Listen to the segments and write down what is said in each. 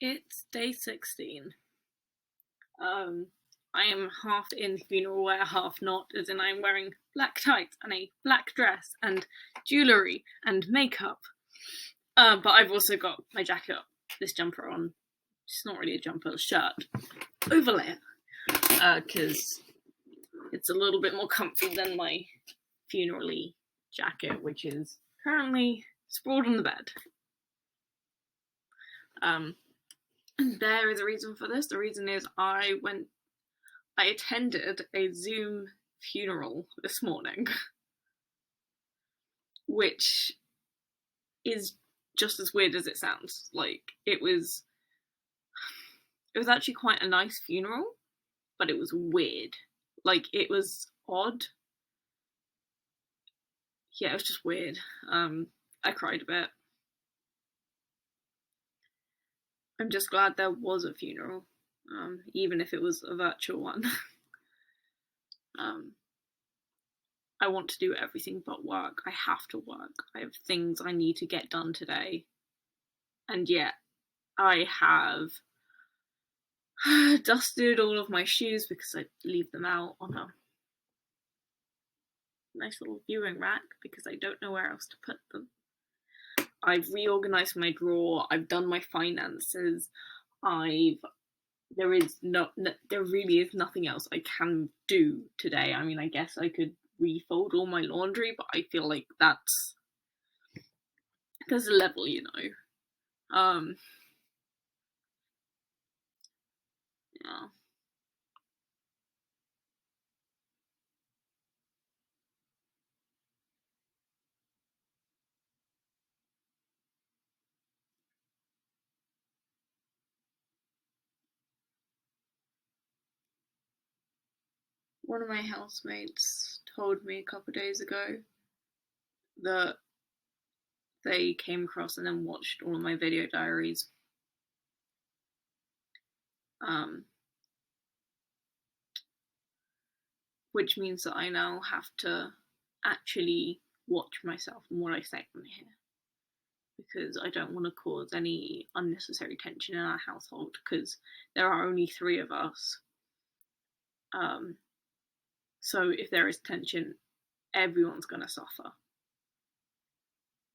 It's day 16. Um, I am half in funeral wear, half not, as in I'm wearing black tights and a black dress and jewellery and makeup. But I've also got my jacket up, this jumper on. It's not really a jumper, it's a shirt. Overlay it. Because it's a little bit more comfy than my funeral-y jacket, which is currently sprawled on the bed. There is a reason for this. The reason is I attended a Zoom funeral this morning, which is just as weird as it sounds. Like, it was actually quite a nice funeral, but it was weird. Like, it was odd. Yeah, it was just weird. I cried a bit. I'm just glad there was a funeral, even if it was a virtual one. I want to do everything but work. I have to work. I have things I need to get done today. And yet, I have dusted all of my shoes because I leave them out on a nice little viewing rack because I don't know where else to put them. I've reorganized my drawer. I've done my finances. There really is nothing else I can do today. I mean, I guess I could refold all my laundry, but I feel like there's a level, you know. Yeah. One of my housemates told me a couple of days ago that they came across and then watched all of my video diaries. Which means that I now have to actually watch myself and what I say on here, because I don't want to cause any unnecessary tension in our household, because there are only 3 of us. So if there is tension, everyone's going to suffer.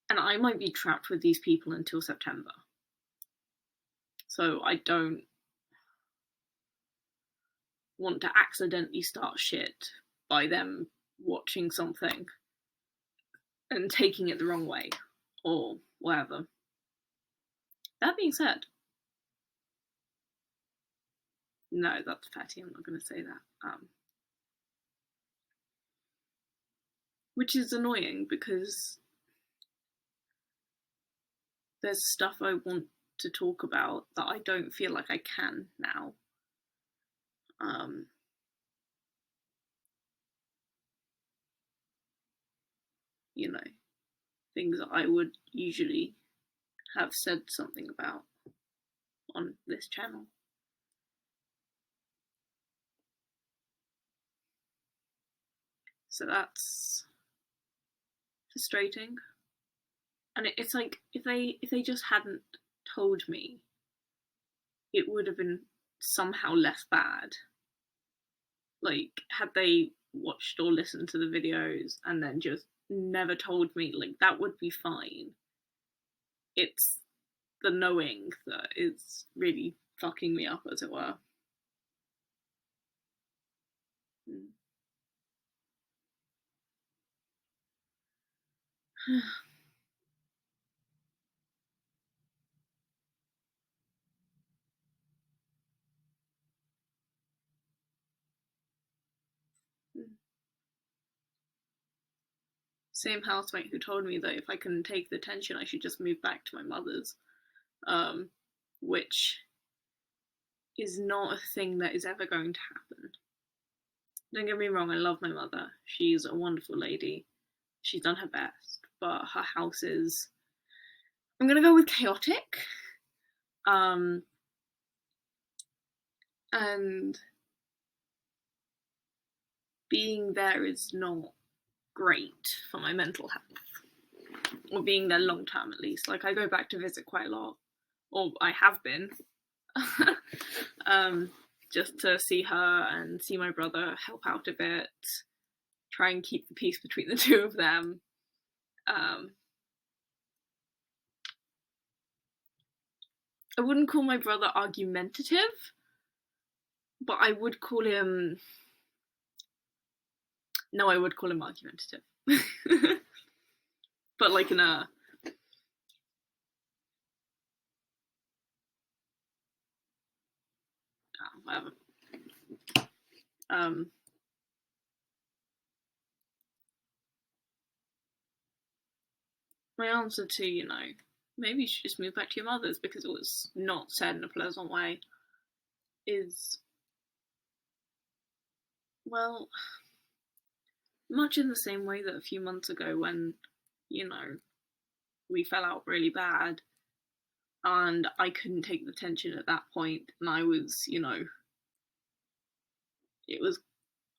And I might be trapped with these people until September. So I don't want to accidentally start shit by them watching something and taking it the wrong way or whatever. That being said, no, that's petty. I'm not going to say that. Which is annoying because there's stuff I want to talk about that I don't feel like I can now. You know, things that I would usually have said something about on this channel. So that's frustrating. And it's like, if they just hadn't told me, it would have been somehow less bad. Like, had they watched or listened to the videos and then just never told me, like, that would be fine. It's the knowing that is really fucking me up, as it were. Same housemate who told me that if I couldn't take the tension, I should just move back to my mother's, which is not a thing that is ever going to happen. Don't get me wrong, I love my mother. She's a wonderful lady. She's done her best, but her house is, I'm gonna go with chaotic. And being there is not great for my mental health, or being there long term at least. Like, I go back to visit quite a lot, or I have been, Just to see her and see my brother, help out a bit, try and keep the peace between the two of them. I wouldn't call my brother argumentative, but I would call him. No, I would call him argumentative. But like in a. Whatever. My answer to, maybe you should just move back to your mother's because it was not said in a pleasant way, is, well, much in the same way that a few months ago when, we fell out really bad and I couldn't take the tension at that point and I was,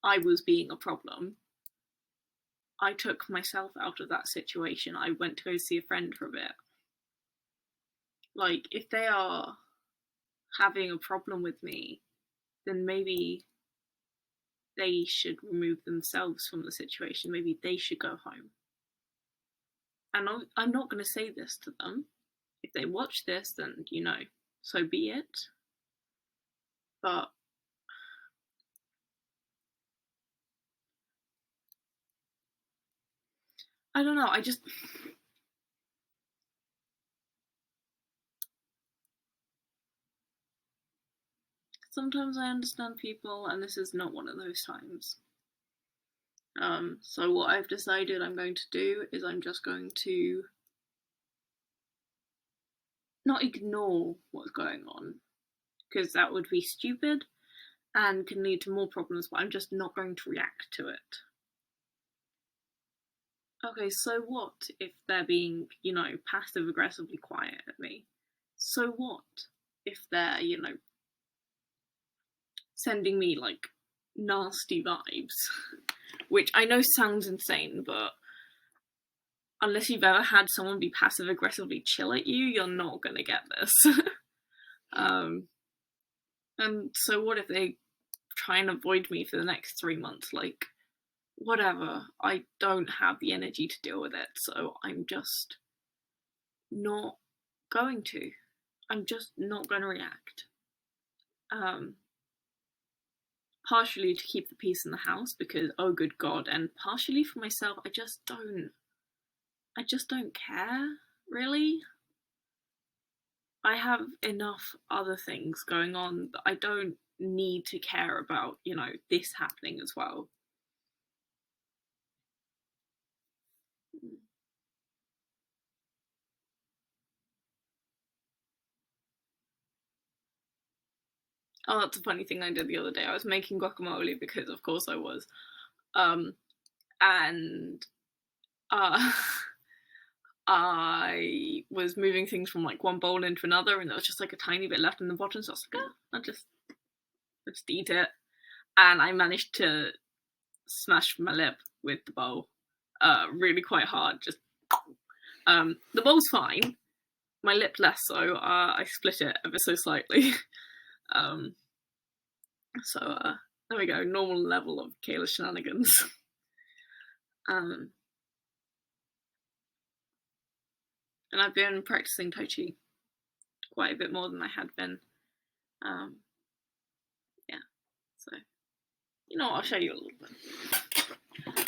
I was being a problem. I took myself out of that situation. I went to go see a friend for a bit. Like, if they are having a problem with me, then maybe they should remove themselves from the situation. Maybe they should go home. And I'm not going to say this to them. If they watch this, then, so be it. But I don't know, sometimes I understand people, and this is not one of those times. So what I've decided I'm going to do is I'm just going to not ignore what's going on, because that would be stupid and can lead to more problems, but I'm just not going to react to it. Okay, so what if they're being, passive aggressively quiet at me? So what if they're, sending me like nasty vibes? Which I know sounds insane, but unless you've ever had someone be passive aggressively chill at you, you're not gonna get this. And so what if they try and avoid me for the next 3 months? Like, whatever. I don't have the energy to deal with it, so I'm just not going to. I'm just not going to react. Partially to keep the peace in the house because, oh good God, and partially for myself, I just don't care, really. I have enough other things going on that I don't need to care about, this happening as well. Oh, that's a funny thing I did the other day. I was making guacamole because, of course, I was. And I was moving things from like one bowl into another, and there was just like a tiny bit left in the bottom. So I was like, I'll just eat it. And I managed to smash my lip with the bowl, really quite hard. Just the bowl's fine. My lip less so. I split it ever so slightly. So there we go. Normal level of Kayla shenanigans. And I've been practicing Tai Chi quite a bit more than I had been. Yeah. So, I'll show you a little bit.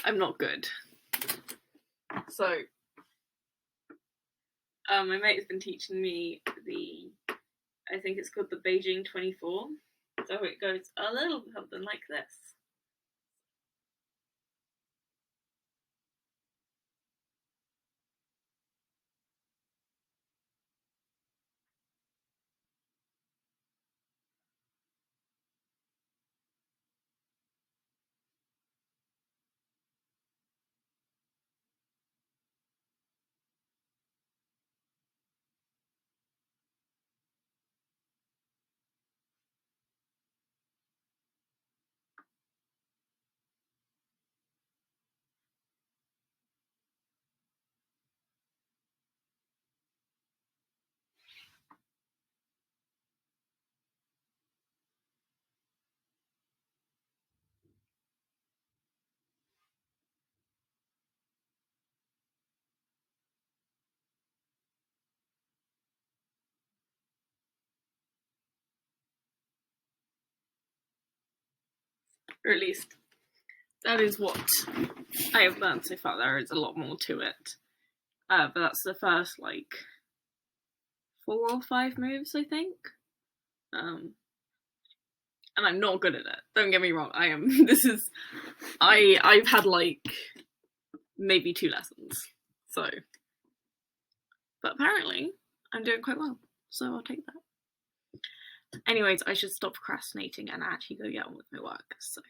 I'm not good. So, my mate has been teaching me I think it's called the Beijing 24. So it goes a little something like this. Or at least that is what I have learned so far. There is a lot more to it. But that's the first, like, 4 or 5 moves, I think. And I'm not good at it. Don't get me wrong. I am. I've had, like, maybe 2 lessons. So. But apparently, I'm doing quite well. So I'll take that. Anyways, I should stop procrastinating and actually go get on with my work. So.